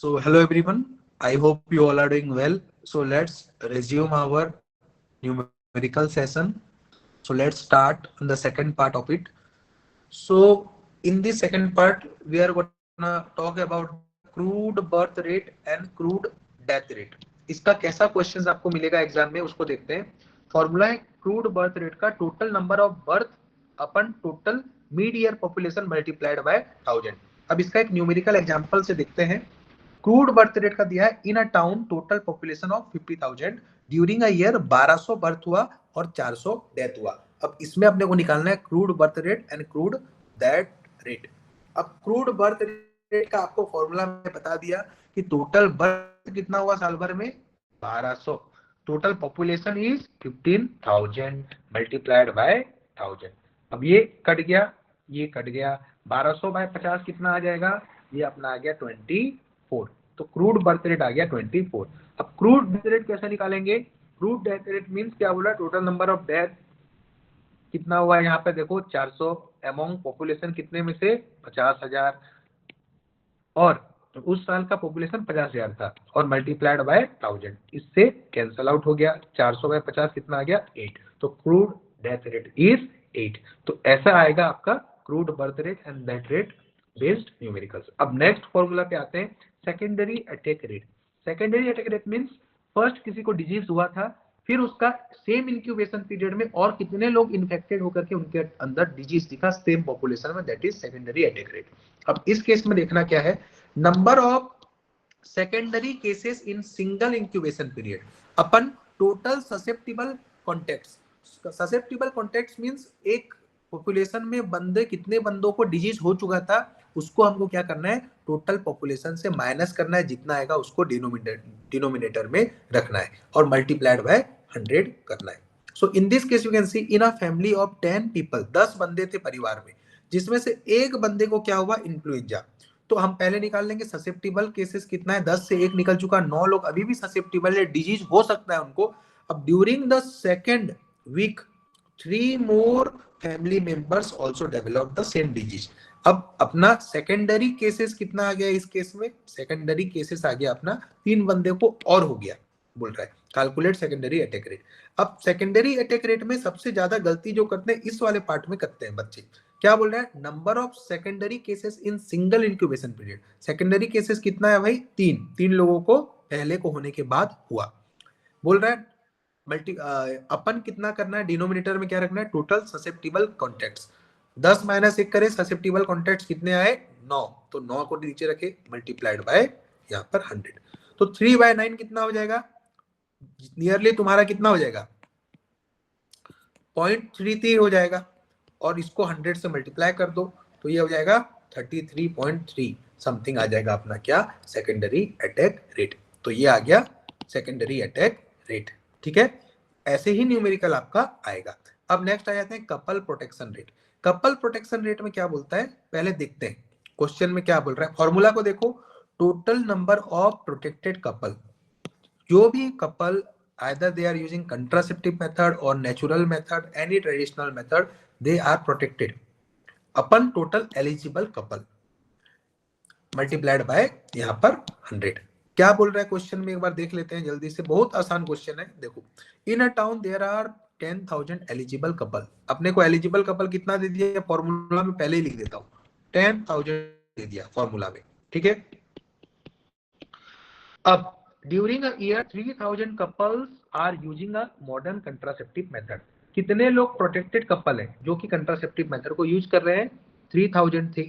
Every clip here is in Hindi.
So, hello everyone. I hope you all are doing well. So, let's resume our numerical session. So, let's start on the second part of it. So, in this second part, we are gonna talk about the crude birth rate and crude death rate. इसका कैसा क्वेश्चंस आपको मिलेगा एग्जाम में उसको देखते हैं. फॉर्मूला है क्रूड बर्थ रेट का total number of birth upon total mid year population multiplied by 1000. अब इसका एक न्यूमेरिकल एग्जांपल से देखते हैं. क्रूड बर्थ रेट का दिया है in a town total population of 50,000 during a year 1200 birth हुआ और 400 डेथ हुआ. अब इसमें अपने को निकालना है crude birth rate and crude death rate. अब क्रूड बर्थ रेट का आपको फॉर्मूला में बता दिया कि टोटल बर्थ कितना हुआ साल भर में 1200. Total population is 15,000 multiplied by 1000. अब ये कट गया, ये कट गया. 1200 बाय 50 कितना आ जाएगा? ये अपना आ गया 24. तो क्रूड बर्थ रेट आ गया 24. अब क्रूड डेथ रेट कैसे निकालेंगे? क्रूड डेथ रेट मींस क्या बोला? टोटल नंबर ऑफ डेथ कितना हुआ है यहाँ पे देखो 400 अमोंग पॉपुलेशन कितने में से 50,000 और उस साल का पॉपुलेशन 50,000 था और मल्टीप्लाइड बाय 1000. इससे कैंसल आउट हो गया. 400 बाय 50 कितना आ गया? 8. तो क्रूड डेथ रेट इज 8. तो ऐसा आएगा आपका crude birth rate and death rate based numericals. अब नेक्स्ट फॉर्मूला पे आते हैं secondary attack rate. Secondary attack rate means first किसी को डिजीज हुआ था, फिर उसका सेम इंक्यूबेशन पीरियड में और कितने लोग इन्फेक्टेड होकर के उनके अंदर डिजीज दिखा सेम पॉपुलेशन में, that is secondary attack rate. अब इस केस में देखना क्या है, number of secondary cases in single incubation period upon total susceptible contacts. Susceptible contacts means एक पॉपुलेशन में बंदे कितने बंदों को डिजीज हो चुका था उसको हमको क्या करना है, टोटल पॉपुलेशन से माइनस करना है, जितना आएगा उसको डिनोमिनेटर में रखना है और मल्टीप्लाइड बाय 100 करना है. So in this case you can see in a family of 10 people, 10 बंदे थे परिवार में, जिसमें से एक बंदे को क्या हुआ, इन्फ्लुएंजा. तो हम पहले निकाल लेंगे ससेप्टिबल केसेस कितना है, 10 से 1 निकल चुका, 9 लोग अभी भी ससेप्टिबल है, डिजीज हो सकता है उनको. अब during the second week 3 more family members also develop the same disease. अब अपना सेकेंडरी केसेस कितना आ गया इस केस में, सेकेंडरी केसेस आ गया अपना 3 बंदे को और हो गया. बोल रहा है कैलकुलेट सेकेंडरी अटैक रेट. अब सेकेंडरी अटैक रेट में सबसे ज्यादा गलती जो करते हैं इस वाले पार्ट में करते हैं बच्चे. क्या बोल रहा है, number of secondary cases in single incubation period. Secondary cases कितना है भाई, 3 लोगों को पहले को होने के बाद हुआ. बोल रहा है अपन कितना करना है, डिनोमिनेटर में क्या रखना है, टोटल ससेप्टिबल कॉन्टेक्ट्स. 10 माइनस 1 करे, ससेप्टिबल कॉन्टेक्ट्स कितने आए 9. तो 9 को नीचे रखे मल्टीप्लाइड बाय यहाँ पर 100. तो 3/9 कितना हो जाएगा, नियरली तुम्हारा कितना हो जाएगा 0.33 हो जाएगा. और इसको 100 से मल्टीप्लाई कर दो तो ये हो जाएगा 33.3 समथिंग आ जाएगा अपना क्या, सेकेंडरी अटैक रेट. तो ये आ गया सेकेंडरी अटैक रेट. ठीक है, ऐसे ही न्यूमेरिकल आपका आएगा. अब नेक्स्ट आ जाते हैं couple protection rate. Couple protection rate में क्या बोलता है पहले देखते हैं क्वेश्चन में क्या बोल रहा है. फॉर्मूला को देखो, total number of protected couple. जो भी couple either they are using contraceptive method or natural method, any traditional method, they are protected upon total eligible couple multiplied by यहाँ पर 100. क्या बोल रहा है क्वेश्चन में एक बार देख लेते हैं जल्दी से, बहुत आसान क्वेश्चन है. देखो, in a town there are 10,000 eligible couple. अपने को एलिजिबल कपल कितना दे दिया फॉर्मूला में, पहले ही लिख देता हूँ, 10,000 दे दिया फॉर्मूला में. ठीक है, अब during a year 3,000 couples are using a modern contraceptive method. कितने लोग प्रोटेक्टेड कपल हैं जो कि कंट्रासेप्टिव मेथड को यूज कर रहे हैं, 3,000 थे.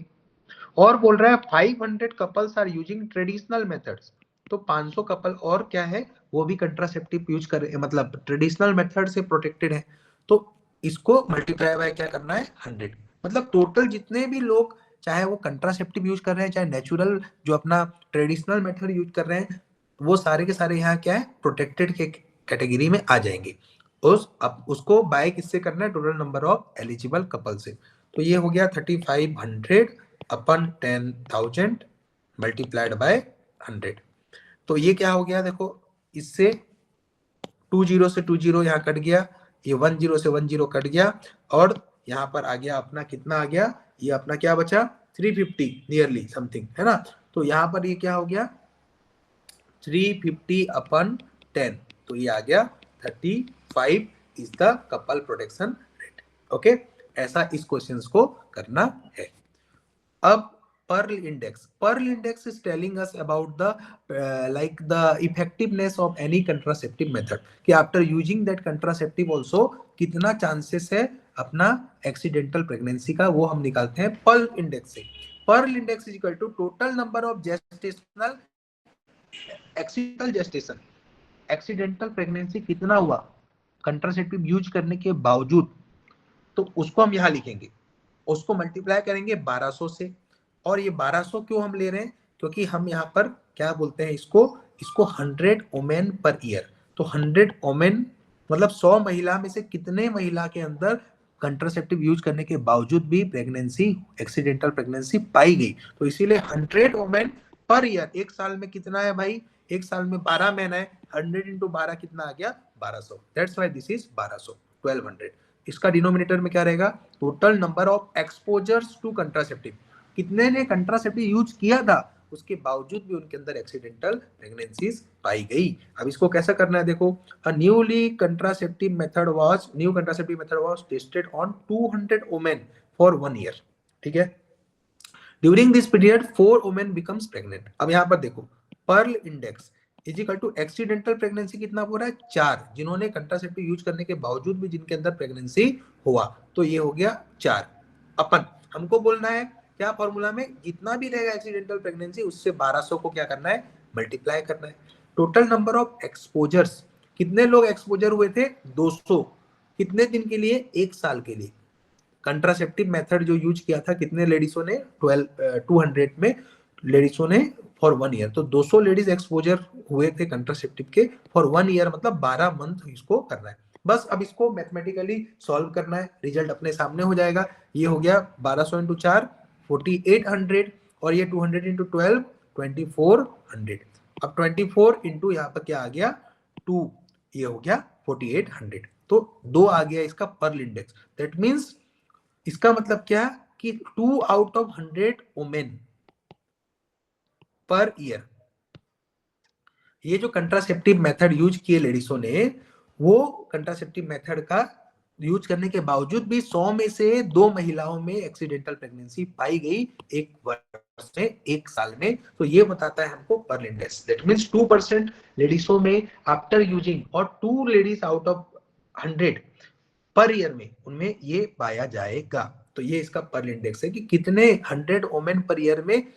और बोल रहा है 500 couples are using traditional methods. तो 500 कपल और क्या है, वो भी कंट्रासेप्टिव यूज कर रहे हैं, मतलब ट्रेडिशनल मेथड से प्रोटेक्टेड है. तो इसको मल्टीप्लाई बाय क्या करना है 100. मतलब टोटल जितने भी लोग, चाहे वो कंट्रासेप्टिव यूज कर रहे हैं चाहे नेचुरल जो अपना ट्रेडिशनल मेथड यूज कर रहे हैं, वो सारे के सारे यहाँ क्या है, प्रोटेक्टेड के कैटेगरी में आ जाएंगे. अब उसको बाय किससे करना है, total number of eligible couple से. तो ये हो गया 3500 अपन 10,000 मल्टीप्लाइड बाय 100. तो ये क्या हो गया देखो, इससे 20 से 20 यहाँ कट गया, ये 10 से 10 कट गया, और यहाँ पर आ गया अपना कितना आ गया, ये अपना क्या बचा 350 नियरली समथिंग है ना. तो यहाँ पर ये क्या हो गया 350/10, तो ये आ गया 35 is the couple protection rate. Okay, ऐसा इस क्वेश्चन को करना है। अब Pearl index is telling us about the like the effectiveness of any contraceptive method, कि after using that contraceptive also कितना चांसेस है अपना एक्सीडेंटल प्रेगनेंसी का, वो हम निकालते हैं पर्ल इंडेक्स से। Pearl index is equal to total number of gestational accidental gestation, accidental pregnancy कितना हुआ कंट्रासेप्टिव यूज करने के बावजूद, तो उसको हम यहाँ लिखेंगे, उसको मल्टीप्लाई करेंगे 1200 से। और ये 1200 क्यों हम ले रहे हैं, क्योंकि हम यहाँ पर क्या बोलते हैं इसको, इसको 100 वोमेन पर ईयर, तो 100 वोमेन मतलब 100 महिला में से कितने महिला के अंदर कंट्रासेप्टिव यूज करने के बावजूद भी प्रेगनेंसी, एक्सीडेंटल प्रेगनेंसी पाई गई, तो इसीलिए 100 वोमेन पर ईयर। एक साल में कितना है भाई, एक साल में 12 महीना है, 100 इंटू 12 कितना आ गया 1200, दैट्स व्हाई दिस इज 1200 1200। इसका डिनोमिनेटर में क्या रहेगा, total number of exposures to contraceptive, कितने ने कंट्रासेप्टिव यूज किया था उसके बावजूद भी उनके अंदर एक्सीडेंटल प्रेगनेंसीज पाई गई। अब इसको कैसा करना है, देखो, new contraceptive method was tested on 200 women for 1 year, ठीक है। During this period 4 women becomes pregnant. अब यहाँ पर देखो, Pearl index is equal to accidental pregnancy कितना हो रहा है 4, जिन्होंने कंट्रासेप्टिव यूज करने के बावजूद भी जिनके अंदर प्रेगनेंसी हुआ, तो ये हो गया 4। अपन हमको बोलना है क्या फॉर्मूला में, जितना भी रहेगा एक्सीडेंटल प्रेगनेंसी उससे 1200 को क्या करना है, मल्टीप्लाई करना है। टोटल नंबर ऑफ एक्सपोजर्स, कितने लोग एक्सपोजर हुए थे 200, कितने दिन के लिए, एक साल के लिए। कंट्रासेप्टिव मेथड जो यूज किया था कितने लेडीजों ने, 200 में लेडीजों ने फॉर 1 ईयर, तो 200 लेडीज एक्सपोजर हुए थे कंट्रासेप्टिव के फॉर 1 ईयर, मतलब 12 मंथ इसको करना है। बस अब इसको मैथमेटिकली सॉल्व करना है, रिजल्ट अपने सामने हो जाएगा। ये हो गया 1200 इंटू 4 4800, और ये 200 इंटू 12 2400। अब 24 इंटू यहाँ पर क्या आ गया 2, ये हो गया 4800, तो 2 आ गया इसका पर्ल इंडेक्स। दैट मीन्स इसका मतलब क्या कि 2 out of 100 women per year, ये जो कंट्रासेप्टिव मेथड यूज किए लेडीजों ने, वो कंट्रासेप्टिव मेथड का यूज करने के बावजूद भी 100 में से 2 महिलाओं में एक्सीडेंटल प्रेगनेंसी पाई गई एक वर्ष में, एक साल में, तो ये बताता है हमको पर्ल इंडेक्स। दैट मींस 2% लेडीजों में आफ्टर यूजिंग, और 2 ladies out of 100 per year में उनमें ये पाया जाएगा। तो ये इसका पर्ल इंडेक्स है कि कितने 100 वोमेन पर ईयर में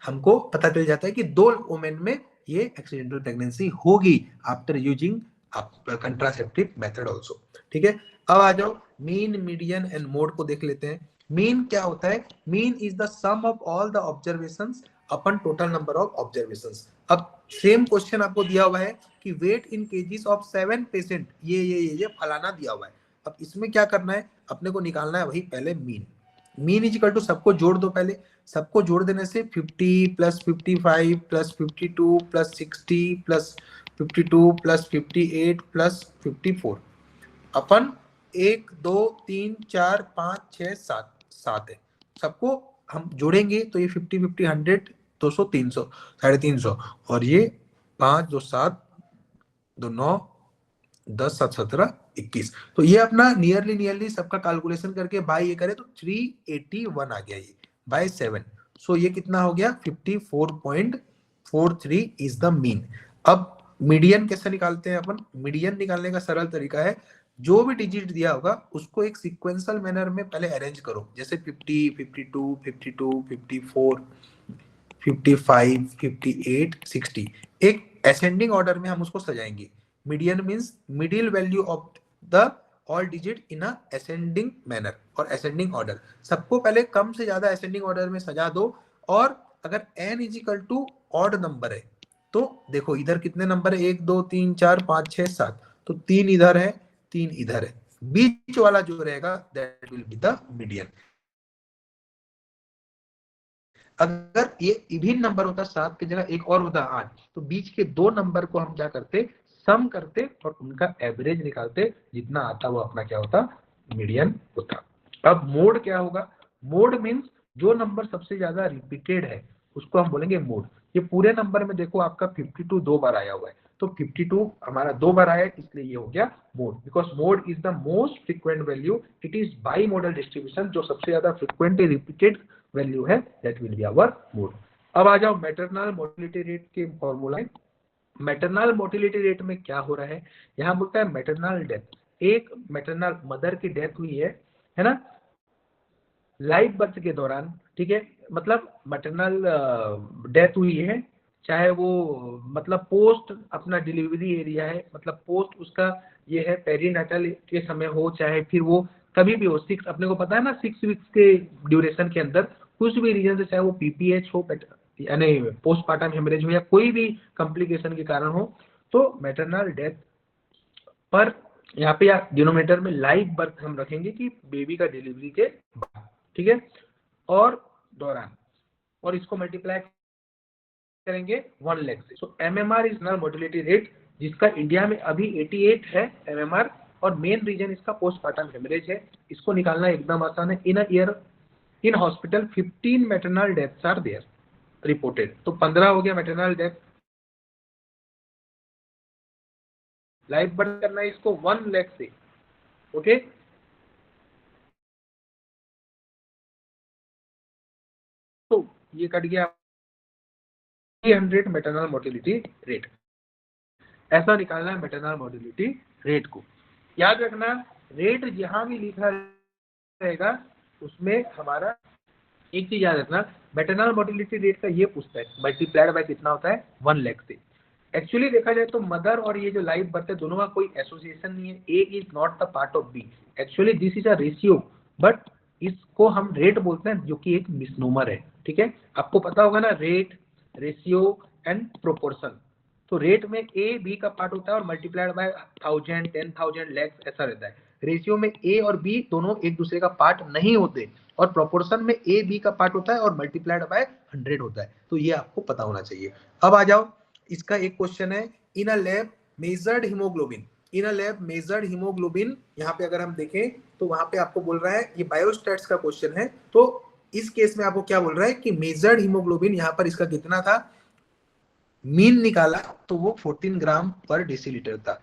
हमको पता चल जाता है कि 2 वोमेन में ये एक्सीडेंटल प्रेगनेंसी होगी after using contraceptive method also, ठीक है। अब आ जाओ मीन, मीडियन एंड मोड को देख लेते हैं। मीन क्या होता है, mean is the sum of all the observations अपन टोटल नंबर ऑफ ऑब्जर्वेशंस। अब सेम क्वेश्चन आपको दिया हुआ है कि weight in kgs of 7 patient, ये फलाना दिया हुआ है। अब इसमें क्या करना है, अपने को निकालना है वही पहले mean. Mean is equal to सबको जोड़ दो, पहले सबको जोड़ देने से 50 plus 55 plus 52 plus 60 plus 52 plus 58 plus 54, अपन 1 2 3 4 5 6 7 7 है, सबको हम जोड़ेंगे तो ये 50 50 100 200 300 350, और ये 5 2 7 2 9 10 7 17 21, तो ये अपना नियरली सबका कैलकुलेशन करके बाय ये करे तो 381 आ गया, ये बाय 7, सो ये कितना हो गया 54.43 इज द मीन। अब मीडियन कैसे निकालते हैं अपन, मीडियन निकालने का सरल तरीका है, जो भी डिजिट दिया होगा उसको एक सीक्वेंशियल मैनर में पहले अरेंज करो, जैसे 50 52 52 54 55 58 60, एक असेंडिंग ऑर्डर में हम उसको सजाएंगे। Median means middle value of the all digit in a ascending manner और असेंडिंग ऑर्डर, सबको पहले कम से ज्यादा असेंडिंग ऑर्डर में सजा दो। और अगर n is equal to odd number है तो देखो इधर कितने नंबर है, 1 2 3 4 5 6 7, तो 3 इधर है 3 इधर है, बीच वाला जो रहेगा that will be the median. अगर ये इवन नंबर होता 7 की जगह एक और होता 8, तो बीच के 2 नंबर को हम क्या करते, सम करते और उनका एवरेज निकालते, जितना आता वो अपना क्या होता, मीडियन होता। अब मोड क्या होगा, मोड मींस जो नंबर सबसे ज्यादा रिपीटेड है उसको हम बोलेंगे मोड। ये पूरे नंबर में देखो आपका 52 दो बार आया हुआ है, तो 52 हमारा दो बार आया है, इसलिए ये हो गया mode, because mode is the most frequent value, it is bimodal distribution, जो सबसे ज्यादा फ्रीक्वेंटली रिपीटेड वैल्यू है, that will be our mode. अब आ जाओ मैटरनल मोर्टेलिटी रेट के फॉर्मूला। मैटरनल मोर्टेलिटी रेट में क्या हो रहा है, यहाँ बोलता है मैटरनल डेथ, एक मैटरनल मदर की डेथ हुई है ना, लाइव बर्थ के दौरान, ठीक है, मतलब मैटरनल डेथ हुई है, चाहे वो मतलब पोस्ट अपना डिलीवरी एरिया है, मतलब पोस्ट उसका ये है पेरीनेटल के समय हो, चाहे फिर वो कभी भी हो, सिक्स, अपने को पता है ना 6 वीक्स के ड्यूरेशन के अंदर कुछ भी रीजन से, चाहे वो पीपीएच हो यानी पोस्टमार्टम हेमरेज हो या कोई भी कॉम्प्लिकेशन के कारण हो, तो मैटरनल डेथ पर यहाँ पे या डिनोमिनेटर में लाइव बर्थ हम रखेंगे कि बेबी का डिलीवरी के बाद, ठीक है, और दौरान, और इसको मल्टीप्लाई करेंगे 1 लाख से। So MMR is normal mortality rate, जिसका इंडिया में अभी 88 है एमएमआर, और मेन रीजन इसका पोस्टमार्टम हेमरेज है। इसको निकालना एकदम आसान है। In a year in hospital 15 maternal deaths are there reported, तो 15 हो गया मैटरनल डेथ। लाइव बर्थ करना है इसको 1 लाख से, ओके। तो ये कट गया 300 मैटरनल मोर्टेलिटी रेट, ऐसा निकालना है मैटरनल मोर्टेलिटी रेट को। याद रखना, रेट जहां भी लिखा रहेगा उसमें हमारा एक चीज याद रखना, मैटरनल मोर्टेलिटी रेट का ये पूछता है मल्टीप्लाइड बाय कितना होता है, 1 लाख से। एक्चुअली देखा जाए तो मदर और ये जो लाइव बर्थ है दोनों का कोई एसोसिएशन नहीं है, A is not the part of B, actually this is a ratio, but इसको हम रेट बोलते हैं, जो कि एक मिसनोमर है, ठीक है। आपको पता होगा ना, रेट, रेशियो एंड प्रोपोर्शन, तो रेट में ए बी का पार्ट होता है और मल्टीप्लाइड बाय 1000 10,000 लैक्स ऐसा रहता है। रेशियो में ए और बी दोनों एक दूसरे का पार्ट नहीं होते, और प्रोपोर्शन में ए बी का पार्ट होता है और मल्टीप्लाइड बाय 100 होता है, तो ये आपको पता होना चाहिए। अब आ जाओ, इसका एक क्वेश्चन है, in a lab measured haemoglobin, in a lab measured haemoglobin, यहाँ पे अगर हम देखें तो वहां पे आपको बोल रहा है, ये बायोस्टैट्स का क्वेश्चन है, तो इस केस में आपको क्या बोल रहा है कि मेजर्ड हीमोग्लोबिन यहाँ पर इसका कितना था, मीन निकाला तो वो 14 ग्राम पर डेसीलीटर था,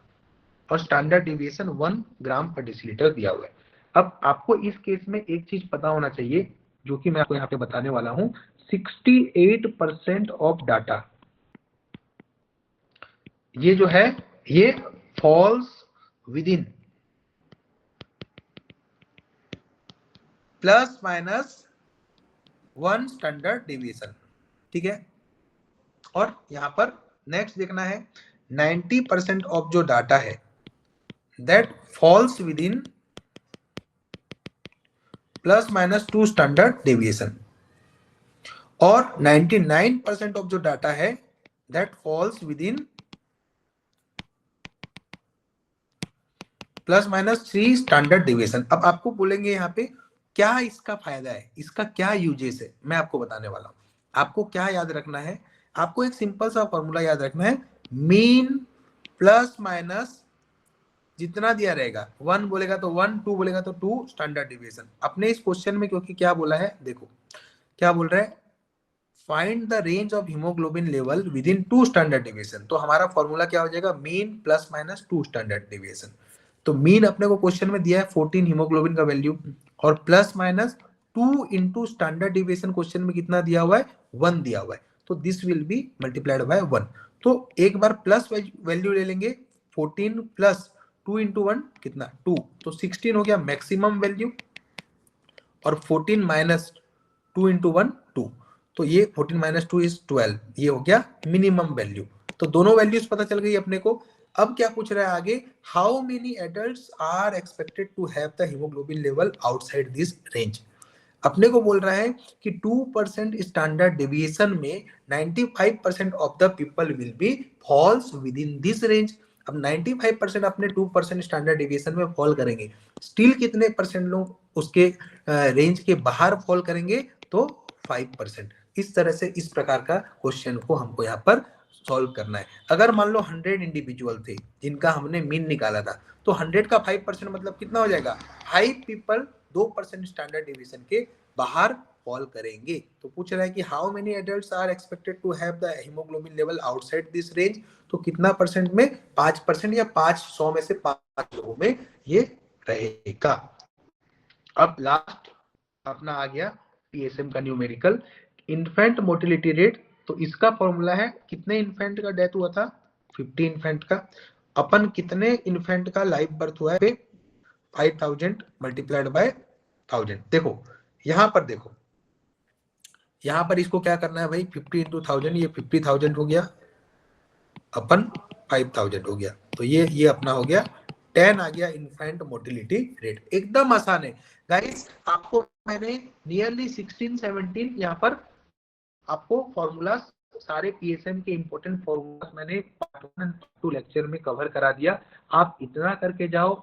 और स्टैंडर्ड डिविएशन 1 ग्राम पर डेसीलीटर दिया हुआ है। अब आपको इस केस में एक चीज पता होना चाहिए, जो कि मैं आपको यहाँ पे बताने वाला हूँ, 68% ऑफ डाटा, ये जो है ये falls within plus minus 1 standard deviation, ठीक है। और यहां पर नेक्स्ट देखना है, 90% ऑफ जो डाटा है that falls within plus minus 2 standard deviation, और 99% ऑफ जो डाटा है that falls within plus minus 3 standard deviation. अब आपको बोलेंगे यहाँ पे क्या इसका फायदा है, इसका क्या यूजेस है, मैं आपको बताने वाला हूं। आपको क्या याद रखना है, आपको एक सिंपल सा फॉर्मूला याद रखना है, मीन प्लस माइनस जितना दिया रहेगा, 1 बोलेगा तो 1, 2 बोलेगा तो 2 स्टैंडर्ड डिविएशन। अपने इस क्वेश्चन में क्योंकि क्या बोला है, देखो क्या बोल रहा है, find the range of haemoglobin level with in 2 standard deviation, तो हमारा फॉर्मूला क्या हो जाएगा, mean plus minus 2 standard deviation. तो मीन अपने को क्वेश्चन में दिया है 14 हीमोग्लोबिन का वैल्यू, और plus minus 2 into standard deviation question में कितना दिया हुआ है, 1 दिया हुआ है, तो this will be multiplied by 1। तो एक बार प्लस वैल्यू ले लेंगे, 14 प्लस 2 इंटू 1 कितना 2, तो 16 हो गया मैक्सिमम वैल्यू, और 14 माइनस 2 इंटू 1 2, तो ये 14 माइनस 2 इज 12, ये हो गया मिनिमम वैल्यू। तो दोनों वैल्यूज पता चल गई अपने को। अब क्या पूछ रहा है आगे, how many adults are expected to have the haemoglobin level outside this range. अपने को बोल रहा है कि 2% स्टैंडर्ड डेविएशन में 95% of the people will be falls within this range. अब 95% अपने 2% स्टैंडर्ड डेविएशन में फॉल करेंगे, स्टिल कितने परसेंट लोग उसके रेंज के बाहर फॉल करेंगे, तो 5%। इस तरह से इस प्रकार का क्वेश्चन को हमको यहाँ पर सॉल्व करना है। अगर मान लो 100 इंडिविजुअल थे जिनका हमने मीन निकाला था, तो 100 का 5% मतलब कितना हो जाएगा, 5 पीपल 2% स्टैंडर्ड डिविएशन के बाहर फॉल करेंगे। तो पूछ रहा है कि how many adults are expected to have the haemoglobin level outside this range, तो कितना परसेंट में, 5% या 500 में से 5 लोगों में ये रहेगा। अब लास्ट अपना आ गया पीएसएम का न्यूमेरिकल, इन्फेंट मोटिलिटी रेट। तो इसका फॉर्मूला है कितने इन्फेंट का डेथ हुआ था, 50 इन्फेंट का, अपन कितने इन्फेंट का लाइव बर्थ हुआ है, 5000 मल्टीप्लाइड बाय 1000। देखो यहां पर, देखो यहां पर इसको क्या करना है भाई, 50 इंटू 1000, ये 50,000 हो गया, अपन 5000 हो गया, तो ये अपना हो गया 10 आ गया इन्फेंट मोटिलिटी रेट। एकदम आसान है गाइस, आपको मैंने नियरली 16-17 यहाँ पर आपको फॉर्मूला, सारे पीएसएम के इंपॉर्टेंट फॉर्मूला मैंने पार्ट 1 और 2 लेक्चर में कवर करा दिया। आप इतना करके जाओ,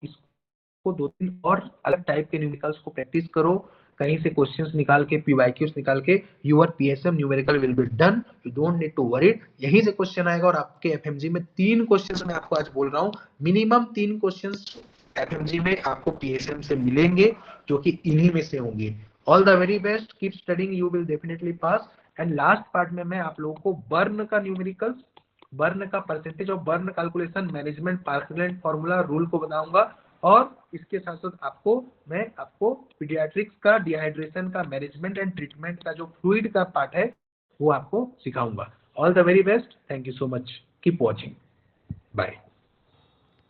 इसको 2-3 और अलग टाइप के न्यूमेरिकल्स को प्रैक्टिस करो, कहीं से क्वेश्चंस निकाल के, पीवाईक्यूज निकाल के, your PSM numerical will be done, you don't need to worry. यहीं से क्वेश्चन आएगा। और आपके एफएमजी में 3 क्वेश्चंस मैं आपको आज बोल रहा हूँ, मिनिमम 3 क्वेश्चंस एफएमजी में आपको पीएसएम से मिलेंगे, जो कि इन्हीं में से होंगे। All the very best, keep studying, you will definitely pass. And last part में मैं आप लोगों को बर्न का न्यूमेरिकल, बर्न का percentage of burn calculation, management Parkland formula rule को बताऊंगा। और इसके साथ साथ मैं आपको पीडियाट्रिक्स का, डिहाइड्रेशन का मैनेजमेंट एंड ट्रीटमेंट का जो फ्लूइड का पार्ट है वो आपको सिखाऊंगा। All the very best, thank you so much, keep watching, bye.